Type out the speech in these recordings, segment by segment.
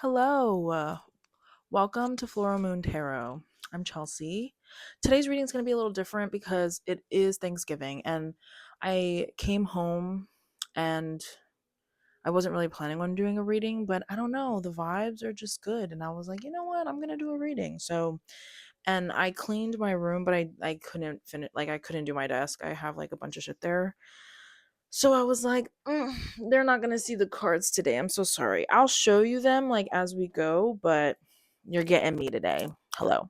Hello, welcome to Floral Moon Tarot. I'm Chelsea. Today's reading is going to be a little different because it is Thanksgiving, and I came home and I wasn't really planning on doing a reading, but I don't know, the vibes are just good, and I was like, you know what, I'm going to do a reading. So, and I cleaned my room, but I couldn't finish, like, I couldn't do my desk. I have like a bunch of shit there. So I was like, they're not going to see the cards today. I'm so sorry. I'll show you them like as we go, but you're getting me today. Hello.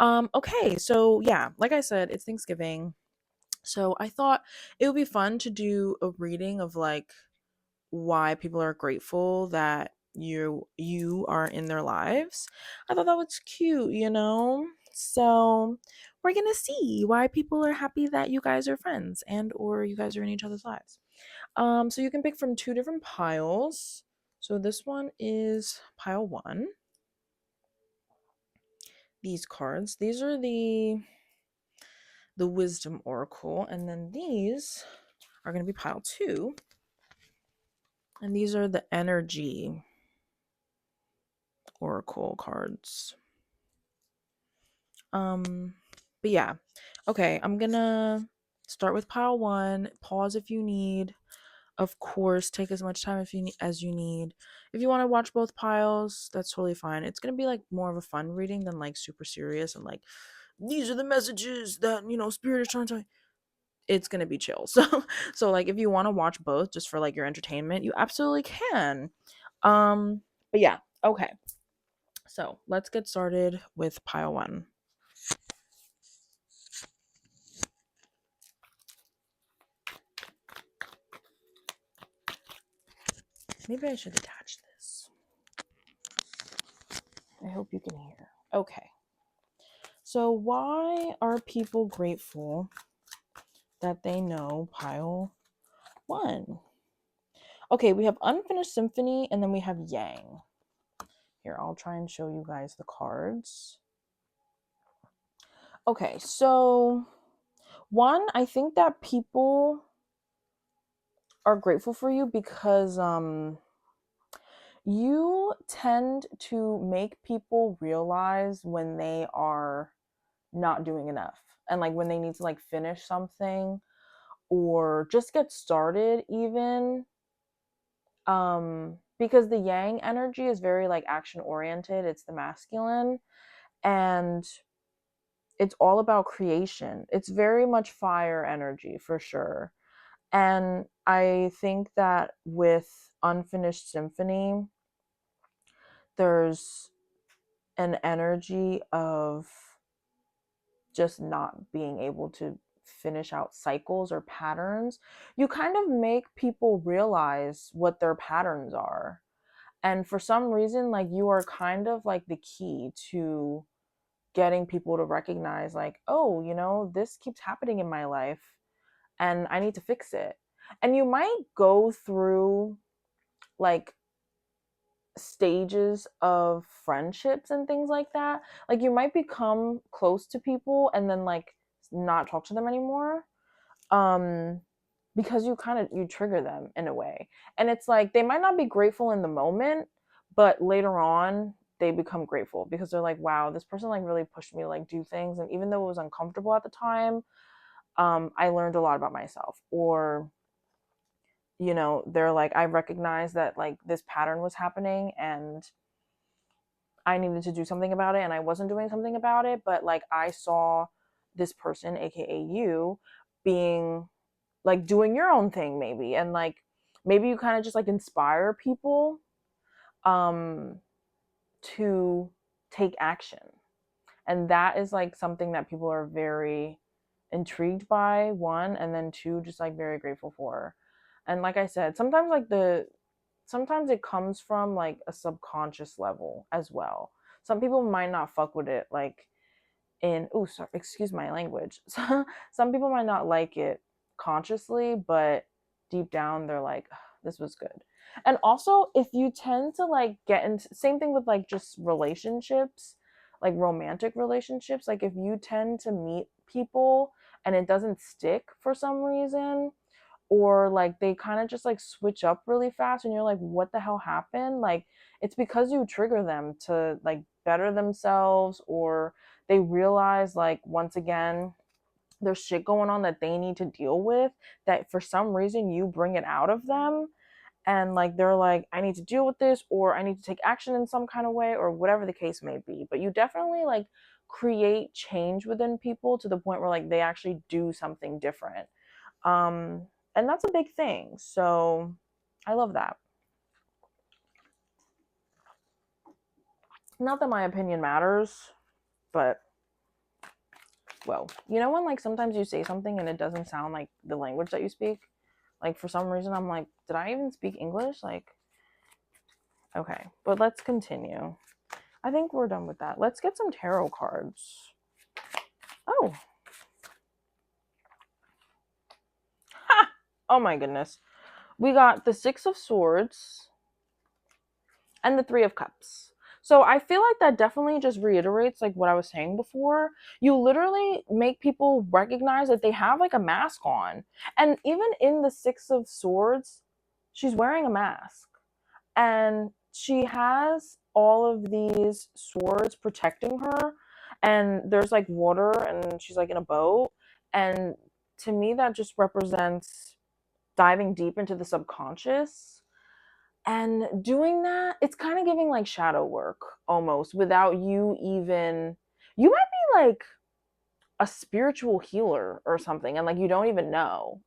Okay, so yeah, like I said, it's Thanksgiving. So I thought it would be fun to do a reading of like why people are grateful that you are in their lives. I thought that was cute. So we're gonna see why people are happy that you guys are friends and or you guys are in each other's lives. So you can pick from two different piles. So this one is pile one. These cards. These are the wisdom oracle, and then these are going to be pile two, and these are the energy oracle cards. But yeah, okay, I'm gonna start with pile one. Pause if you need. Of course, take as much time as you need. If you want to watch both piles, that's totally fine. It's gonna be like more of a fun reading than like super serious and like these are the messages that spirit is trying to tell you. It's gonna be chill. So like if you want to watch both just for like your entertainment, you absolutely can. But yeah, okay. So let's get started with pile one. Maybe I should attach this. I hope you can hear. Okay. So why are people grateful that they know pile one? Okay, we have Unfinished Symphony and then we have Yang. Here, I'll try and show you guys the cards. Okay, so one, I think that people are grateful for you because you tend to make people realize when they are not doing enough and like when they need to like finish something or just get started even because the yang energy is very like action oriented. It's the masculine, and it's all about creation. It's very much fire energy for sure. And I think that with Unfinished Symphony, there's an energy of just not being able to finish out cycles or patterns. You kind of make people realize what their patterns are. And for some reason, like you are kind of like the key to getting people to recognize, like, oh, this keeps happening in my life and I need to fix it. And you might go through like stages of friendships and things like that. Like you might become close to people and then like not talk to them anymore. Because you trigger them in a way. And it's like they might not be grateful in the moment, but later on they become grateful because they're like, wow, this person like really pushed me to like do things, and even though it was uncomfortable at the time, I learned a lot about myself. Or they're like, I recognized that like this pattern was happening and I needed to do something about it and I wasn't doing something about it, but like I saw this person, aka you, being like doing your own thing maybe, and like maybe you kind of just like inspire people um to take action. And that is like something that people are very intrigued by, one, and then two, just like very grateful for. And like I said, sometimes it comes from like a subconscious level as well. Some people might not fuck with it like sorry, excuse my language. Some people might not like it consciously, but deep down they're like, this was good. And also, if you tend to like get into, same thing with like just relationships, like romantic relationships, like if you tend to meet people and it doesn't stick for some reason, or like they kind of just like switch up really fast and you're like, what the hell happened? Like it's because you trigger them to like better themselves, or they realize like once again there's shit going on that they need to deal with, that for some reason you bring it out of them, and like they're like, I need to deal with this, or I need to take action in some kind of way, or whatever the case may be. But you definitely like create change within people to the point where like they actually do something different. um and that's a big thing, so I love that. Not that my opinion matters, but well, you know when like sometimes you say something and it doesn't sound like the language that you speak, like for some reason I'm like, did I even speak English? Like, okay, but let's continue. I think we're done with that. Let's get some tarot cards. Oh. Ha! Oh my goodness. We got the Six of Swords and the Three of Cups. So I feel like that definitely just reiterates like what I was saying before. You literally make people recognize that they have like a mask on. And even in the Six of Swords, she's wearing a mask. And she has all of these swords protecting her, and there's like water and she's like in a boat, and to me that just represents diving deep into the subconscious and doing that. It's kind of giving like shadow work almost without you even, you might be like a spiritual healer or something and like you don't even know.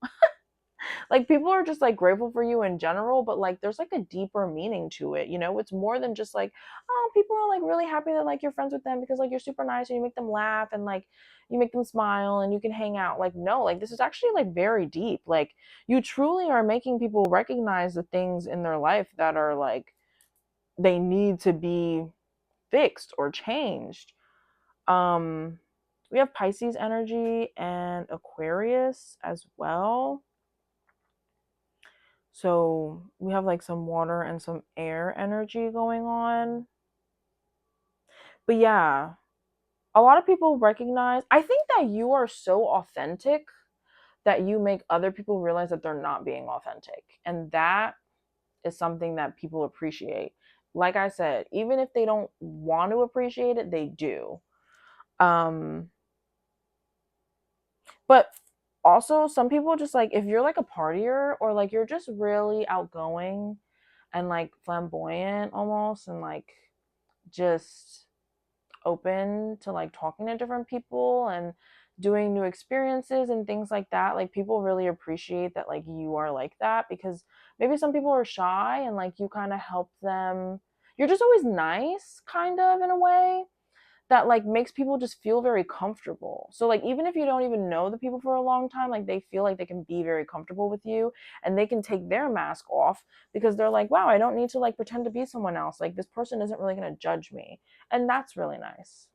Like people are just like grateful for you in general, but like there's like a deeper meaning to it, you know? It's more than just like, oh, people are like really happy that like you're friends with them because like you're super nice and you make them laugh and like you make them smile and you can hang out. Like no, like this is actually like very deep. Like you truly are making people recognize the things in their life that are like they need to be fixed or changed. um we have Pisces energy and Aquarius as well. So we have like some water and some air energy going on. But yeah, a lot of people recognize, I think that you are so authentic that you make other people realize that they're not being authentic. And that is something that people appreciate. Like I said, even if they don't want to appreciate it, they do. Um, but also, some people just like, if you're like a partier or like you're just really outgoing and like flamboyant almost, and like just open to like talking to different people and doing new experiences and things like that, like people really appreciate that like you are like that, because maybe some people are shy and like you kind of help them. You're just always nice kind of in a way that like makes people just feel very comfortable. So like even if you don't even know the people for a long time, like they feel like they can be very comfortable with you and they can take their mask off because they're like, wow, I don't need to like pretend to be someone else. Like this person isn't really going to judge me. And that's really nice.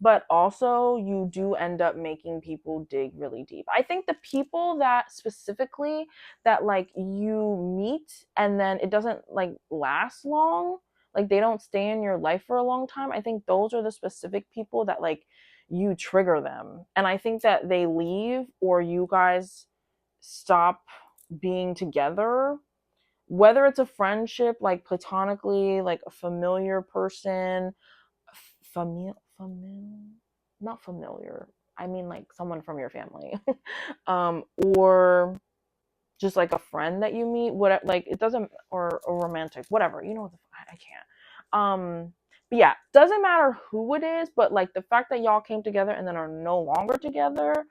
But also you do end up making people dig really deep. I think the people that specifically that like you meet and then it doesn't like last long, like they don't stay in your life for a long time, I think those are the specific people that like you trigger them. And I think that they leave or you guys stop being together, whether it's a friendship, like platonically, like a familiar person, familiar, not familiar, I mean like someone from your family, or just like a friend that you meet, what, like it doesn't, or romantic, whatever, you know what the, I can't, but yeah, doesn't matter who it is, but like the fact that y'all came together and then are no longer together,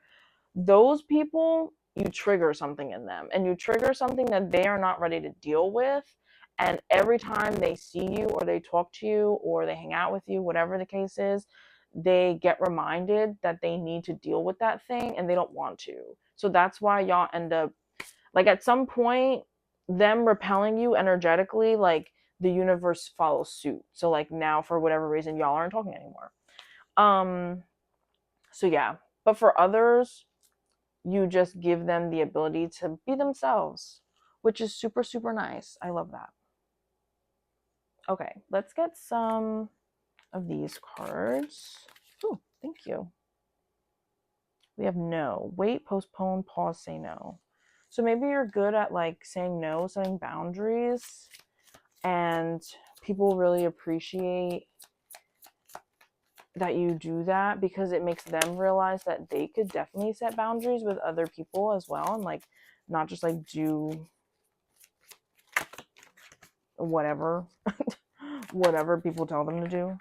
those people, you trigger something in them and you trigger something that they are not ready to deal with. And every time they see you or they talk to you or they hang out with you, whatever the case is, they get reminded that they need to deal with that thing and they don't want to. So that's why y'all end up like at some point, them repelling you energetically, like the universe follows suit. So like now for whatever reason y'all aren't talking anymore. So yeah, but for others, you just give them the ability to be themselves, which is super, super nice. I love that. Okay, let's get some of these cards. Oh, thank you. We have no, wait, postpone, pause, say no. So maybe you're good at like saying no, setting boundaries, and people really appreciate that you do that because it makes them realize that they could definitely set boundaries with other people as well, and like not just like do whatever whatever people tell them to do.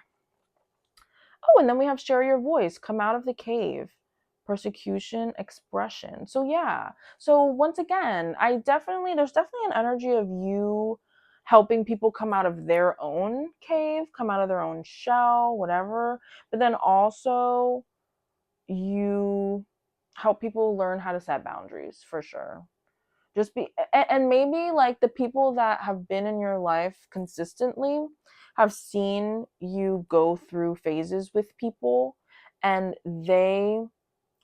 Oh, and then we have share your voice, come out of the cave, persecution, expression. So yeah. So once again, there's definitely an energy of you helping people come out of their own cave, come out of their own shell, whatever. But then also you help people learn how to set boundaries for sure. Just be, and maybe like the people that have been in your life consistently have seen you go through phases with people, and they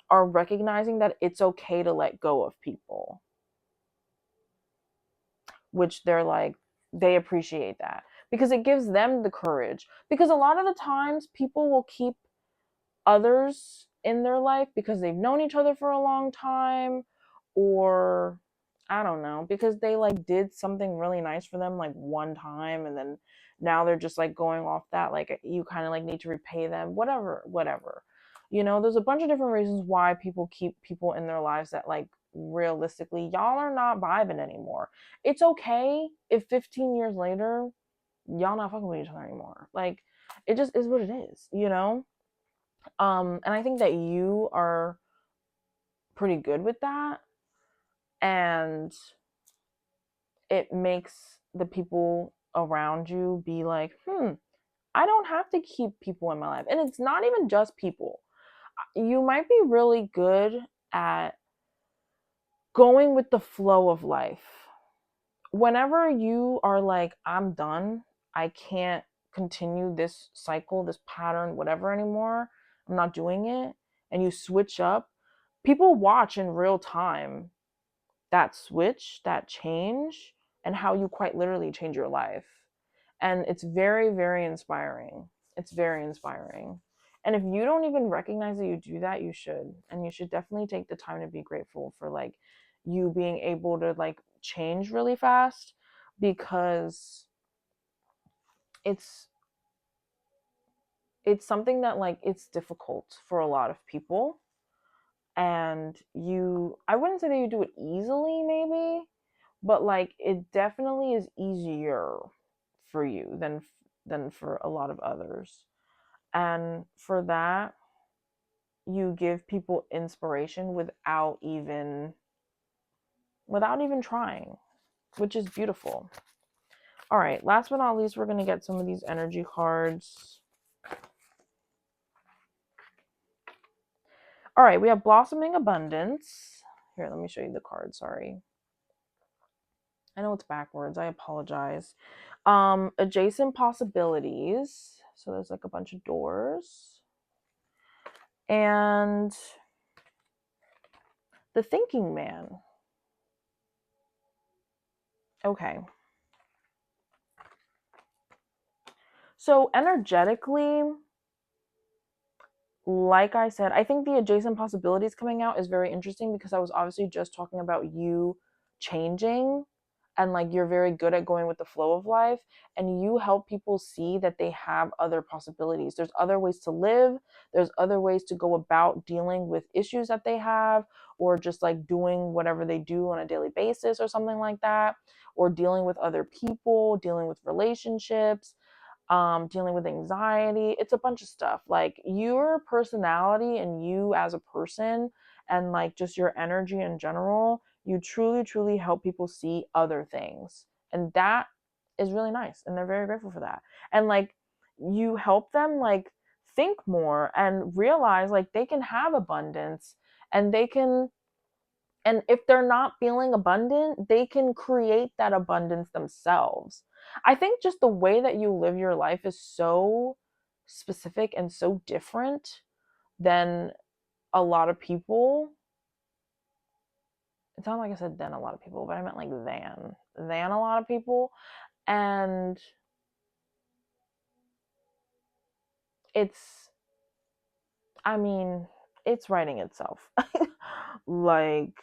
are recognizing that it's okay to let go of people, which they're like, they appreciate that because it gives them the courage, because a lot of the times people will keep others in their life because they've known each other for a long time, or I don't know, because they like did something really nice for them like one time, and then now they're just like going off that, like you kind of like need to repay them, whatever. There's a bunch of different reasons why people keep people in their lives that like realistically y'all are not vibing anymore. It's okay if 15 years later y'all not fucking with each other anymore. Like it just is what it is. And I think that you are pretty good with that. And it makes the people around you be like, I don't have to keep people in my life. And it's not even just people. You might be really good at going with the flow of life. Whenever you are like, I'm done, I can't continue this cycle, this pattern, whatever anymore, I'm not doing it, and you switch up, people watch in real time that switch, that change, and how you quite literally change your life. And it's very, very inspiring. It's very inspiring. And if you don't even recognize that you do that, you should. And you should definitely take the time to be grateful for like you being able to like change really fast, because it's it's something that like it's difficult for a lot of people. And I wouldn't say that you do it easily maybe, but like it definitely is easier for you than for a lot of others. And for that, you give people inspiration without even trying, which is beautiful. All right, last but not least, we're going to get some of these energy cards. All right, we have blossoming abundance. Here, let me show you the card. Sorry. I know it's backwards. I apologize. Adjacent possibilities. So there's like a bunch of doors. And the thinking man. Okay. So energetically, like I said, I think the adjacent possibilities coming out is very interesting because I was obviously just talking about you changing, and like you're very good at going with the flow of life, and you help people see that they have other possibilities. There's other ways to live, there's other ways to go about dealing with issues that they have, or just like doing whatever they do on a daily basis or something like that, or dealing with other people, dealing with relationships, dealing with anxiety. It's a bunch of stuff. Like your personality and you as a person, and like just your energy in general, you truly, truly help people see other things. And that is really nice. And they're very grateful for that. And like you help them like think more and realize like they can have abundance, and they can, and if they're not feeling abundant, they can create that abundance themselves. I think just the way that you live your life is so specific and so different than a lot of people. It's not like I said than a lot of people, but I meant like than a lot of people. And it's, I mean, it's writing itself. Like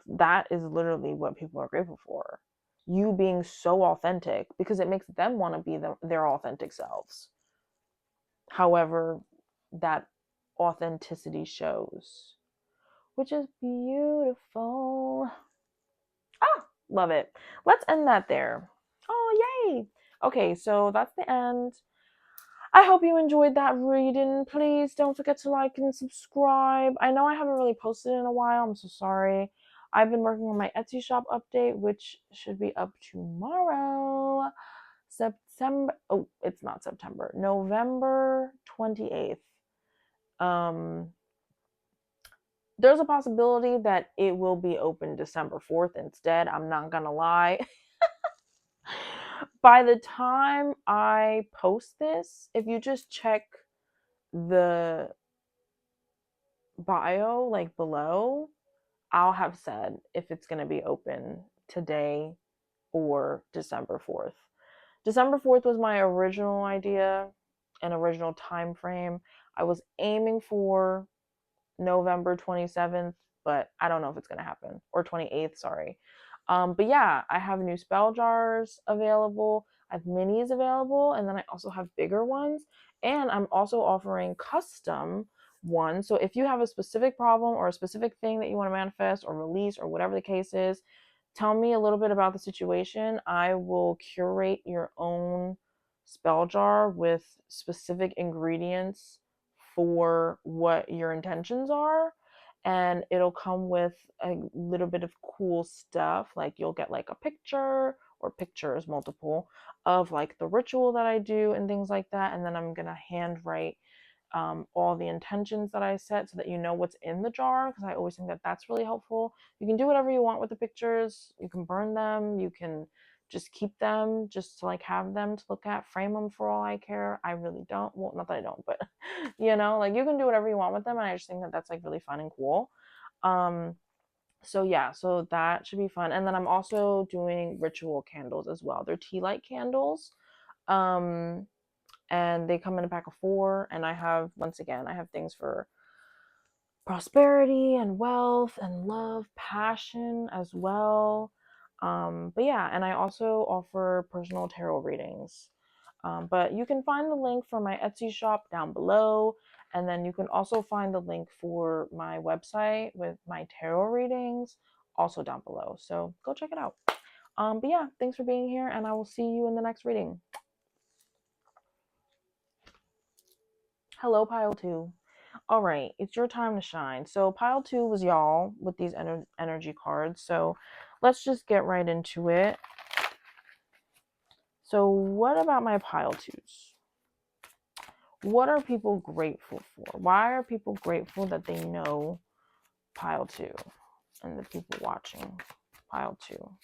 that is literally what people are grateful for. You being so authentic, because it makes them want to be their authentic selves. However, that authenticity shows, which is beautiful. Ah, love it. Let's end that there. Oh, yay. Okay, so that's the end. I hope you enjoyed that reading. Please don't forget to like and subscribe. I know I haven't really posted in a while. I'm so sorry. I've been working on my Etsy shop update, which should be up tomorrow. September. Oh, it's not September. November 28th. Um, there's a possibility that it will be open December 4th instead. I'm not gonna lie. By the time I post this, if you just check the bio like below, I'll have said if it's going to be open today or December 4th. December 4th was my original idea, an original time frame. I was aiming for November 27th, but I don't know if it's going to happen, or 28th, sorry. But yeah, I have new spell jars available. I have minis available, and then I also have bigger ones. And I'm also offering custom ones. So if you have a specific problem or a specific thing that you want to manifest or release or whatever the case is, tell me a little bit about the situation. I will curate your own spell jar with specific ingredients for what your intentions are, and it'll come with a little bit of cool stuff, like you'll get like a picture or pictures multiple of like the ritual that I do and things like that, and then I'm gonna handwrite all the intentions that I set so that you know what's in the jar, because I always think that that's really helpful. You can do whatever you want with the pictures. You can burn them. You can just keep them, just to like have them to look at, frame them for all I care. I really don't. Well, not that I don't, but like you can do whatever you want with them. And I just think that that's like really fun and cool. So yeah, so that should be fun. And then I'm also doing ritual candles as well. They're tea light candles. And they come in a pack of 4, and I have, once again, I have things for prosperity and wealth and love, passion as well. But yeah, and I also offer personal tarot readings. But you can find the link for my Etsy shop down below, and then you can also find the link for my website with my tarot readings also down below. So go check it out. But yeah, thanks for being here, and I will see you in the next reading. Hello, pile 2. All right, it's your time to shine. So pile 2 was y'all with these energy cards. So let's just get right into it. So what about my pile 2s? What are people grateful for? Why are people grateful that they know pile 2 and the people watching pile 2?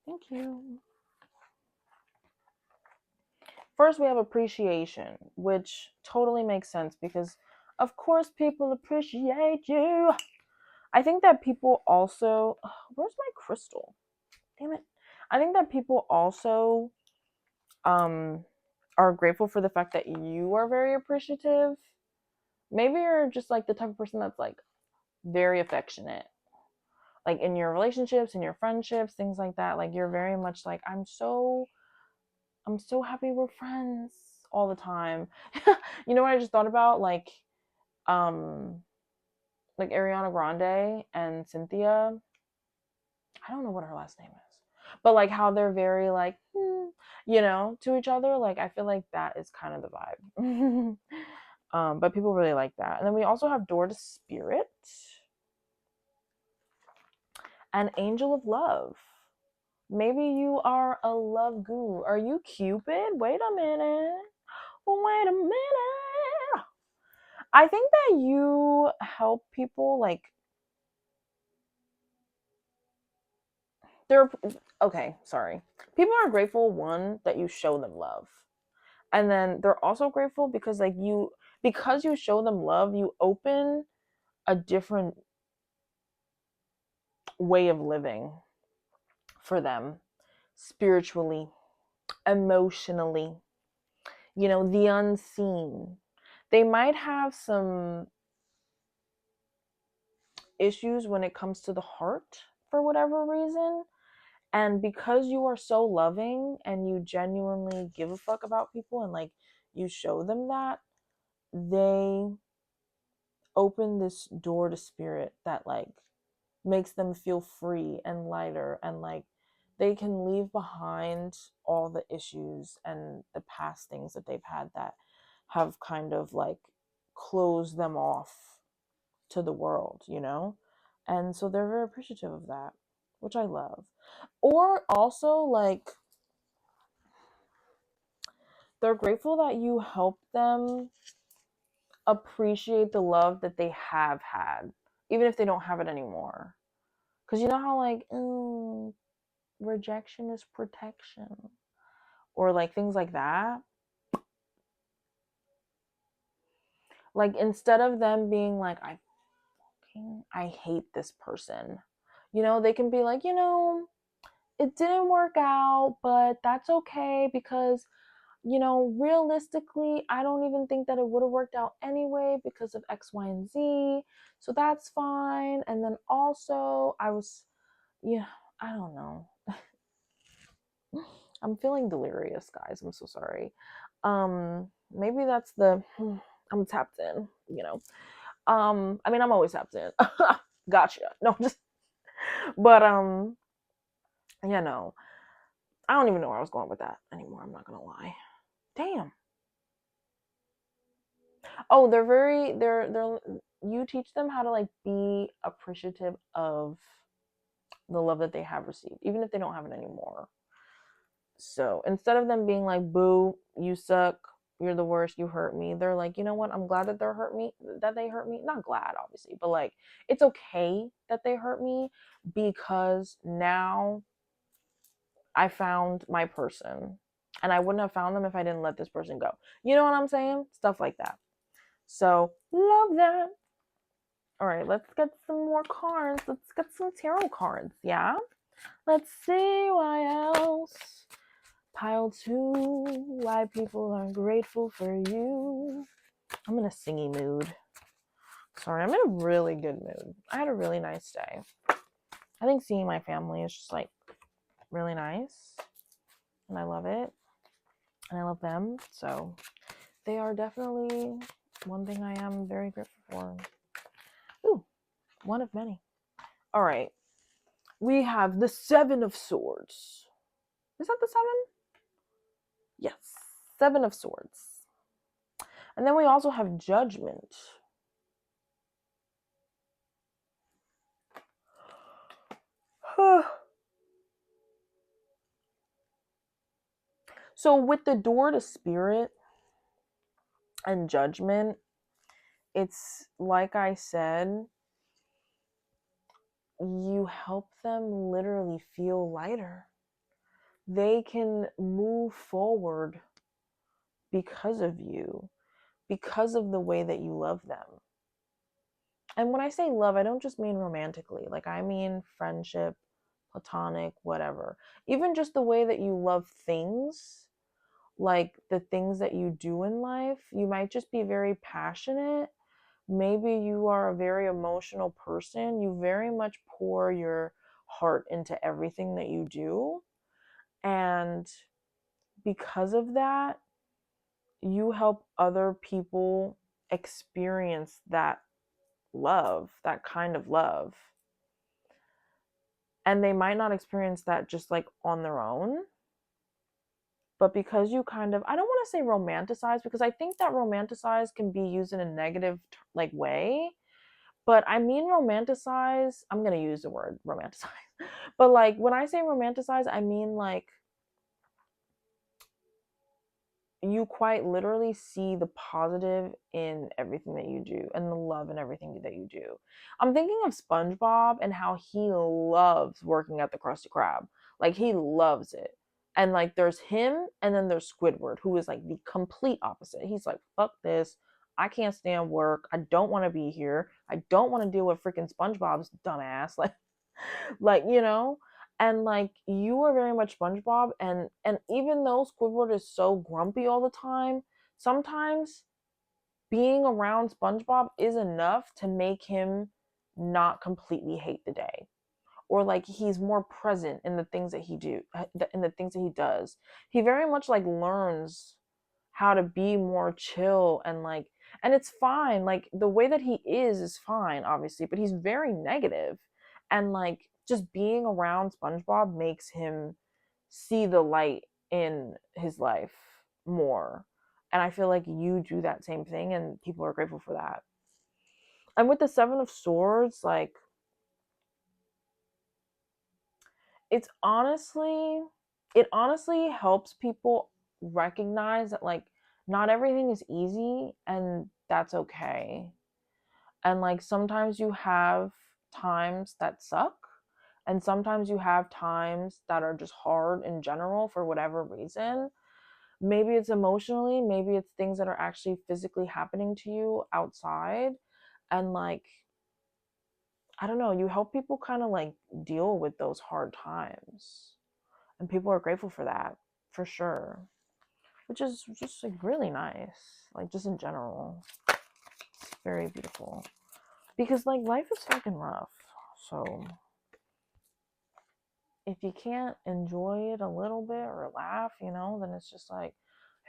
Thank you. First, we have appreciation, which totally makes sense because, of course, people appreciate you. I think that people also... where's my crystal? Damn it. I think that people also are grateful for the fact that you are very appreciative. Maybe you're just like the type of person that's like very affectionate. Like in your relationships, in your friendships, things like that. Like you're very much like, I'm so happy we're friends all the time. You know what I just thought about? Like Ariana Grande and Cynthia. I don't know what her last name is, but like how they're very like, to each other. Like I feel like that is kind of the vibe. But people really like that. And then we also have Door to Spirit and Angel of Love. Maybe you are a love guru. Are you Cupid? Wait a minute. Wait a minute. I think that you help people like okay, sorry. People are grateful, one, that you show them love. And then they're also grateful because because you show them love, you open a different way of living for them, spiritually, emotionally, the unseen. they might have some issues when it comes to the heart for whatever reason. And because you are so loving and you genuinely give a fuck about people and like you show them that, they open this door to spirit that like makes them feel free and lighter, and like they can leave behind all the issues and the past things that they've had that have kind of like closed them off to the world, you know? And so they're very appreciative of that, which I love. Or also like they're grateful that you help them appreciate the love that they have had, even if they don't have it anymore. Because you know how, like, rejection is protection, or like things like that. Like, instead of them being like, I hate this person, you know, they can be like, you know, it didn't work out, but that's okay because you know, realistically, I don't even think that it would have worked out anyway because of X, Y, and Z. So that's fine. And then also, yeah, I don't know. I'm feeling delirious, guys. I'm so sorry. Maybe that's I'm tapped in, you know. I mean, I'm always tapped in. Gotcha. No, just, but, yeah, no. I don't even know where I was going with that anymore. I'm not gonna lie. Damn. Oh, they're you teach them how to like be appreciative of the love that they have received, even if they don't have it anymore. So instead of them being like, boo, you suck, you're the worst, you hurt me, they're like, you know what, I'm glad that they hurt me. Not glad, obviously, but like it's okay that they hurt me because now I found my person. And I wouldn't have found them if I didn't let this person go. You know what I'm saying? Stuff like that. So love that. All right, let's get some more cards. Let's get some tarot cards, yeah? Let's see why else. Pile 2, why people are grateful for you. I'm in a singy mood. Sorry, I'm in a really good mood. I had a really nice day. I think seeing my family is just like really nice. And I love it. And I love them. So they are definitely one thing I am very grateful for. Ooh, one of many. All right. We have the 7 of Swords. Is that the 7? Yes. 7 of Swords. And then we also have Judgment. So with the door to Spirit and Judgment, it's like I said, you help them literally feel lighter. They can move forward because of you, because of the way that you love them. And when I say love, I don't just mean romantically. Like, I mean friendship, platonic, whatever. Even just the way that you love things, like the things that you do in life. You might just be very passionate. Maybe you are a very emotional person. You very much pour your heart into everything that you do. And because of that, you help other people experience that love, that kind of love. And they might not experience that just like on their own. But because you kind of, I don't want to say romanticize, because I think that romanticize can be used in a negative like way. But I mean romanticize, I'm going to use the word romanticize. But like when I say romanticize, I mean like you quite literally see the positive in everything that you do and the love in everything that you do. I'm thinking of SpongeBob and how he loves working at the Krusty Krab. Like he loves it. And like there's him and then there's Squidward, who is like the complete opposite. He's like, fuck this. I can't stand work. I don't want to be here. I don't want to deal with freaking SpongeBob's dumbass. Like, you know? And like you are very much SpongeBob, and even though Squidward is so grumpy all the time, sometimes being around SpongeBob is enough to make him not completely hate the day, or like he's more present in the things that he does. He very much like learns how to be more chill and like, and it's fine, like the way that he is fine obviously, but he's very negative, and like just being around SpongeBob makes him see the light in his life more. And I feel like you do that same thing and people are grateful for that. And with the 7 of Swords, like it's honestly it honestly helps people recognize that like not everything is easy, and that's okay. And like sometimes you have times that suck, and sometimes you have times that are just hard in general for whatever reason. Maybe it's emotionally, maybe it's things that are actually physically happening to you outside, and like I don't know, you help people kind of like deal with those hard times, and people are grateful for that, for sure, which is just like really nice, like just in general. It's very beautiful because like life is fucking rough, so if you can't enjoy it a little bit or laugh, then it's just like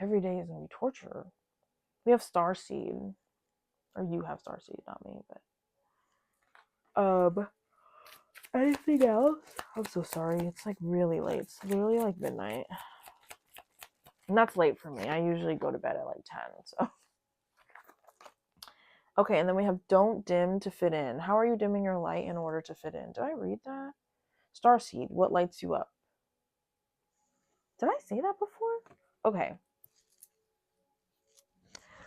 every day is gonna be torture. We have Starseed, or you have Starseed, not me, but anything else? I'm so sorry. It's like really late. It's literally like midnight. And that's late for me. I usually go to bed at like 10. So okay, and then we have don't dim to fit in. How are you dimming your light in order to fit in? Did I read that? Starseed, what lights you up? Did I say that before? Okay.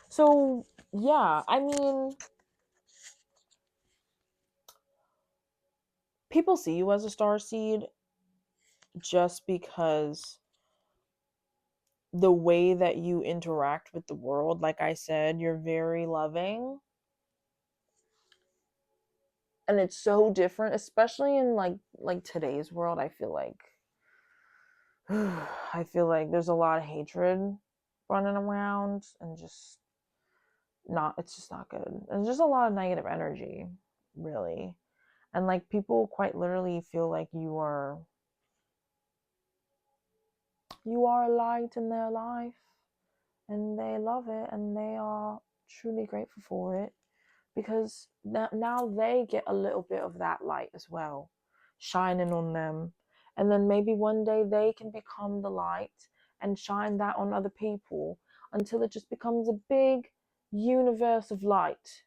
So yeah, I mean, people see you as a starseed just because the way that you interact with the world, like I said, you're very loving. And it's so different, especially in like today's world. I feel like there's a lot of hatred running around, and just not it's just not good. There's just a lot of negative energy, really. And like people quite literally feel like you are a light in their life, and they love it, and they are truly grateful for it, because now they get a little bit of that light as well shining on them, and then maybe one day they can become the light and shine that on other people until it just becomes a big universe of light.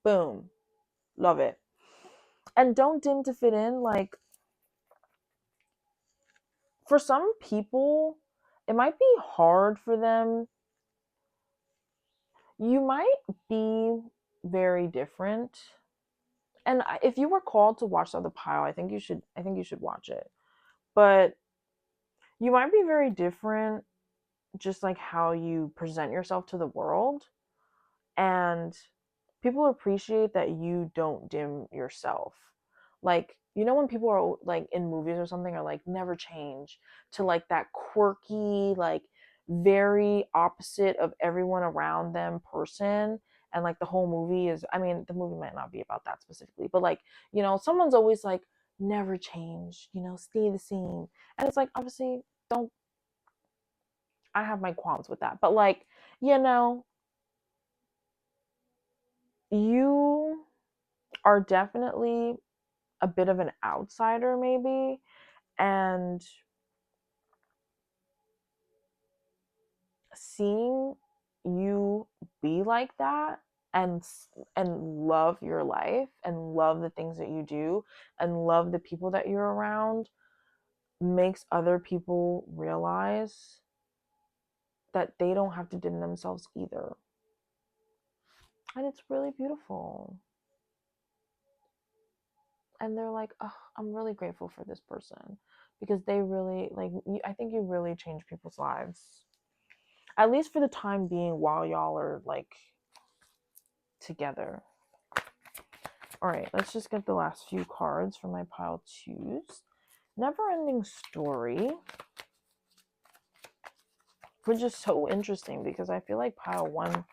Boom. Love it. And don't dim to fit in. Like for some people it might be hard for them. You might be very different. And if you were called to watch the other pile, I think you should watch it. But you might be very different, just like how you present yourself to the world, and people appreciate that you don't dim yourself. Like, when people are like in movies or something are like never change to like that quirky, like very opposite of everyone around them person, and like the whole movie is, I mean, the movie might not be about that specifically, but like, someone's always like never change, stay the same. And it's like, obviously, don't I have my qualms with that, but like, you know, you are definitely a bit of an outsider, maybe, and seeing you be like that, and love your life and love the things that you do and love the people that you're around makes other people realize that they don't have to dim themselves either. And it's really beautiful. And they're like, oh, I'm really grateful for this person, because they really like you. I think you really change people's lives, at least for the time being, while y'all are like together. All right, let's just get the last few cards from my pile twos. Never ending story, which is so interesting because I feel like pile one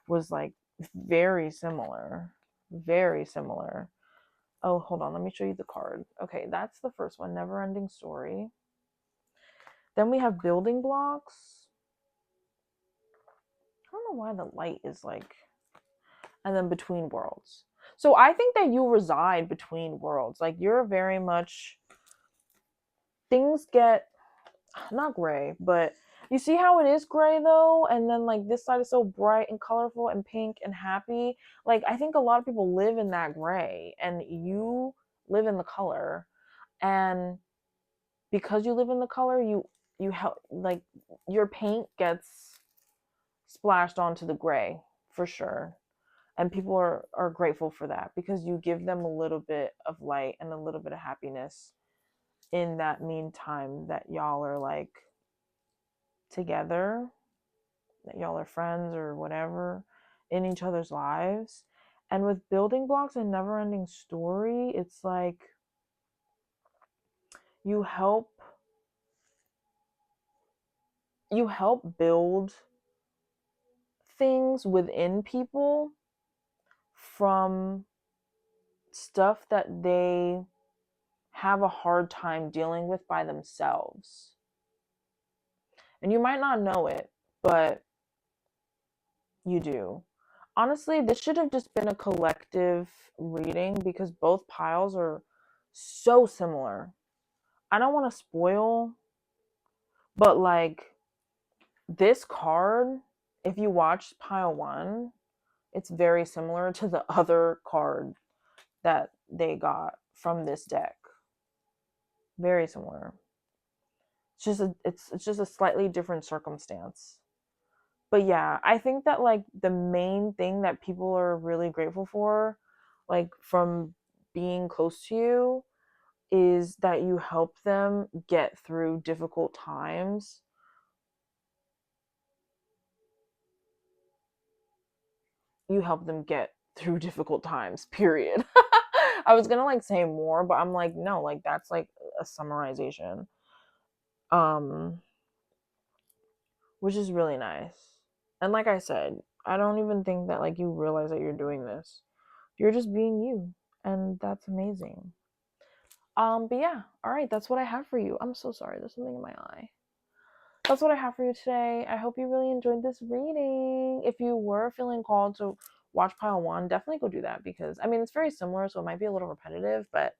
was like very similar. Very similar. Oh, hold on. Let me show you the card. Okay, that's the first one, Never Ending Story. Then we have Building Blocks. I don't know why the light is like. And then Between Worlds. So I think that you reside between worlds. Like you're very much. Things get not gray, but you see how it is gray though, and then like this side is so bright and colorful and pink and happy. Like I think a lot of people live in that gray, and you live in the color, and because you live in the color, you help like your paint gets splashed onto the gray for sure. And people are grateful for that because you give them a little bit of light and a little bit of happiness in that meantime that y'all are like together, that y'all are friends or whatever in each other's lives. And with Building Blocks and Never Ending Story, it's like you help build things within people from stuff that they have a hard time dealing with by themselves. And you might not know it, but you do. Honestly, this should have just been a collective reading because both piles are so similar. I don't want to spoil, but like this card, if you watch pile one, it's very similar to the other card that they got from this deck. Very similar. It's just a slightly different circumstance. But yeah, I think that like the main thing that people are really grateful for, like from being close to you, is that you help them get through difficult times. You help them get through difficult times, period. I was gonna like say more, but I'm like, no, like that's like a summarization. Um, which is really nice. And like I said, I don't even think that like you realize that you're doing this. You're just being you, and that's amazing. But yeah, all right, that's what I have for you. I'm so sorry, there's something in my eye. That's what I have for you today. I hope you really enjoyed this reading. If you were feeling called to watch pile one, definitely go do that because I mean it's very similar, so it might be a little repetitive, but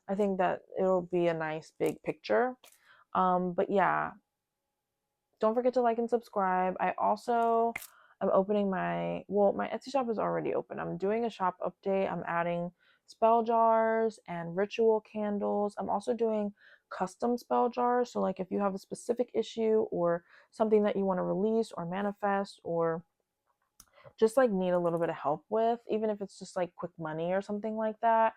I think that it'll be a nice big picture. But yeah, don't forget to like and subscribe. I also am opening my Etsy shop is already open. I'm doing a shop update. I'm adding spell jars and ritual candles. I'm also doing custom spell jars. So like if you have a specific issue or something that you want to release or manifest or just like need a little bit of help with, even if it's just like quick money or something like that,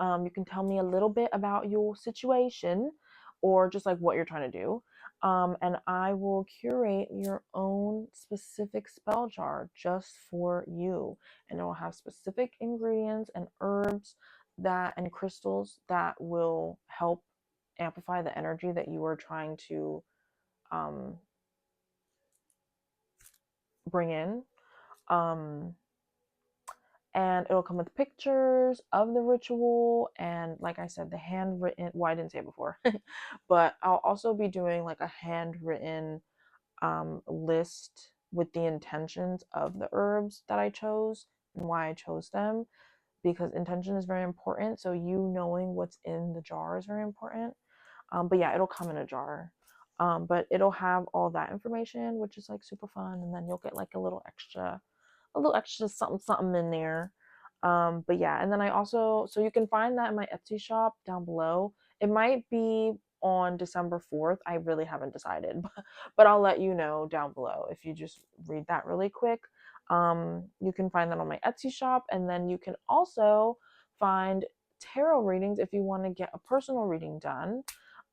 you can tell me a little bit about your situation or just like what you're trying to do. And I will curate your own specific spell jar just for you. And it will have specific ingredients and herbs that and crystals that will help amplify the energy that you are trying to um, bring in. Um, and it'll come with pictures of the ritual and like I said the handwritten, well I didn't say it before but I'll also be doing like a handwritten list with the intentions of the herbs that I chose and why I chose them, because intention is very important, so you knowing what's in the jar is very important. But yeah, it'll come in a jar, but it'll have all that information, which is like super fun, and then you'll get like a little extra something something in there. But yeah, and then I also, so you can find that in my Etsy shop down below. It might be on December 4th. I really haven't decided, but I'll let you know down below if you just read that really quick. You can find that on my Etsy shop, and then you can also find tarot readings if you want to get a personal reading done.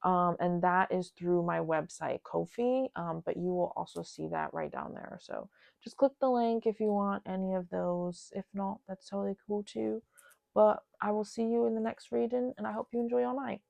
And that is through my website, Ko-fi. But you will also see that right down there. So just click the link if you want any of those. If not, that's totally cool too. But I will see you in the next reading, and I hope you enjoy your night.